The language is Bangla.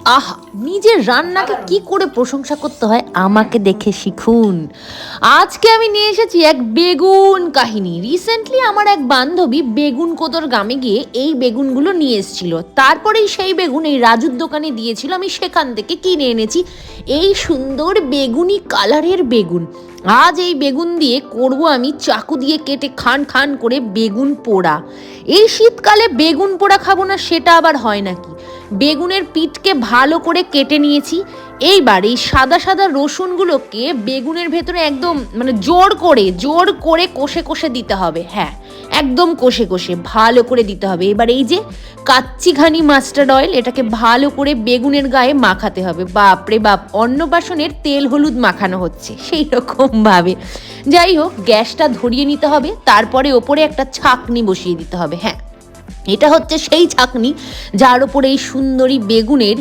আহা, নিজের রান্নাকে কি করে প্রশংসা করতে হয় আমাকে দেখে শিখুন। আজকে আমি নিয়ে এসেছি এক বেগুন কাহিনী। রিসেন্টলি আমার এক বান্ধবী বেগুন কোদর গ্রামে গিয়ে এই বেগুনগুলো নিয়ে এসেছিল। তারপরেই সেই বেগুন এই রাজুর দোকানে দিয়েছিল, আমি সেখান থেকে কিনে এনেছি এই সুন্দর বেগুনি কালারের বেগুন। আজ এই বেগুন দিয়ে করব আমি চাকু দিয়ে কেটে খান খান করে বেগুন পোড়া। এই শীতকালে বেগুন পোড়া খাবো না সেটা আবার হয় নাকি। বেগুনের পিঠকে ভালো করে কেটে নিয়েছি। এইবার এই সাদা সাদা রসুনগুলোকে বেগুনের ভেতরে একদম মানে জোর করে কষে কষে দিতে হবে। হ্যাঁ, একদম কষে কষে ভালো করে দিতে হবে। এবার এই যে কাচ্চি ঘানি মাস্টার্ড অয়েল, এটাকে ভালো করে বেগুনের গায়ে মাখাতে হবে। বাপরে বাপ, অন্নপ্রাশনের তেল হলুদ মাখানো হচ্ছে সেই রকম ভাবে। যাই হোক, গ্যাসটা ধরিয়ে নিতে হবে, তারপরে ওপরে একটা ছাঁকনি বসিয়ে দিতে হবে। হ্যাঁ, এটা হচ্ছে সেই ছাঁকনি যার উপরে এই সুন্দরী বেগুনের